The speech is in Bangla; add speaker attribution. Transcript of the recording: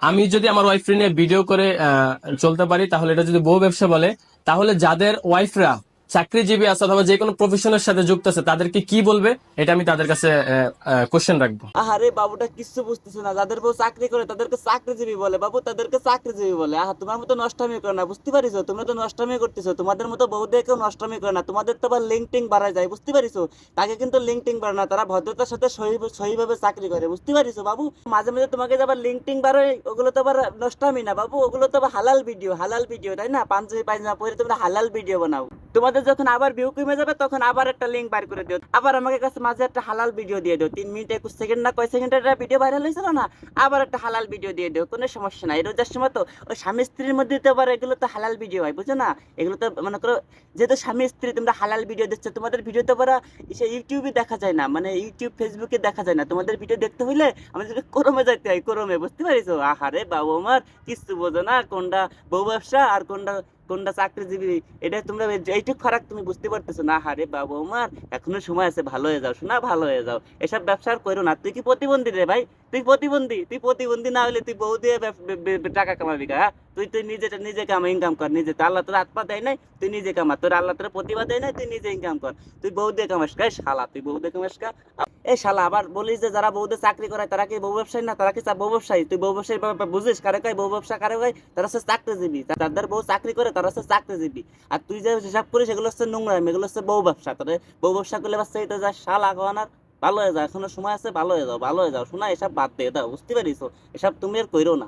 Speaker 1: আমি যদি আমার ওয়াইফ নিয়ে ভিডিও করে চলতে পারি, তাহলে এটা যদি বউ ব্যবসা বলে, তাহলে যাদের ওয়াইফরা চাকরিজীবী আছে অথবা যে কোনো প্রফেশনের সাথে যুক্ত আছে তাদেরকে কি বলবে, এটা আমি তাদের কাছে কোশ্চেন রাখবো।
Speaker 2: আরে বাবুটা কিচ্ছু বুঝতেছে না, যাদের বউ চাকরি করে তাদেরকে চাকরিজীবী বলে বাবু, তাদেরকে চাকরিজীবী বলে। তোমার মতো নষ্টামি করে না, বুঝতে পারিছো? তোমরা তো নষ্টামি করতেছো, তোমাদের মতো বউদের কেউ নষ্টামি করে না, তোমাদের তো আবার লিঙ্কটিং বাড়ায় যায়, বুঝতে পারিছো? তাকে কিন্তু লিঙ্কটিং বাড়ে না, তারা ভদ্রতার সাথে সহিভাবে চাকরি করে, বুঝতে পারিছো বাবু? মাঝে মাঝে তোমাকে যে আবার লিঙ্কটিং বাড়ায়, ওগুলো তো আবার নষ্টামি না বাবু, ওগুলো তো আবার হালাল ভিডিও, তাই না? পাঞ্জাবি পায়জামা পরে তোমরা হালাল ভিডিও বানাও। তোমাদের যখন আবার ভিউ কমে যাবে তখন আবার একটা লিঙ্ক বার করে দিও, আবার আমাকে কাছে মাঝে একটা হালাল ভিডিও দিয়ে দিও, 3 মিনিট 21 সেকেন্ড না কয় সেকেন্ডের একটা ভিডিও ভাইরাল হয়েছিল না, আবার একটা হালাল ভিডিও দিয়ে দিও, কোনো সমস্যা নাই। রোজার সময় তো ওই স্বামী স্ত্রীর মধ্যে তো আবার এগুলো তো হালাল ভিডিও হয়, বুঝছো না? এগুলো তো মনে করো, যেহেতু স্বামী স্ত্রী তোমরা হালাল ভিডিও দিচ্ছ, তোমাদের ভিডিও তো আবার সে ইউটিউবে দেখা যায় না, মানে ইউটিউব ফেসবুকে দেখা যায় না, তোমাদের ভিডিও দেখতে হইলে আমাদেরকে ক্রমে যাইতে হয়, ক্রমে, বুঝতে পারিছো? আহারে বাবু আমার কিচ্ছু বোঝো না, কোনটা বউ ব্যবসা আর কোনটা কোনটা চাকরিজীবী, এটা তোমরা এইটুক ফারাক তুমি বুঝতে পারতেছো না। হারে বাবু আমার, এখনো সময় আছে, ভালো হয়ে যাও শোনা, ভালো হয়ে যাও, এসব ব্যবসা আর করো না। তুই কি প্রতিবন্ধী রে ভাই? তুই প্রতিবন্ধী না হলে তুই বউ দিয়ে টাকা কামাবি কা? তুই তুই নিজে কামা, ইনকাম কর নিজে, আল্লাহ তোর হাত পা দেয় নাই, তুই নিজে কামা, তোর আল্লাহ তোর প্রতিভা দেয় নাই, তুই নিজে ইনকাম কর। তুই বউ দিয়ে কামাস কা? শালা তুই বউ দিয়ে কামাস কা? এই শালা, আবার বলিস যে যারা বউদের চাকরি করে তারা কি বউ ব্যবসায়ী না? তারা কি বউ ব্যবসায়ী? তুই বউ ব্যবসায়ী বুঝিস কারে কয় বউ ব্যবসা কারে কয়? তারা হচ্ছে চাকরিজীবী, যাদের বউ চাকরি করে তারা হচ্ছে চাকরিজীবী। আর তুই যে হিসাব করিস এগুলো হচ্ছে নোংরামি, এগুলো হচ্ছে বউ ব্যবসা। তাহলে বউ ব্যবসা করলে বাচ্চা এটা যা শালা আগানার, ভালো হয়ে যাও, এখনো সময় আছে, ভালো হয়ে যাও, ভালো হয়ে যাও শোনা, এসব বাদ দিয়ে দাও, বুঝতে পারিস? এসব তুমি আর কইরো না।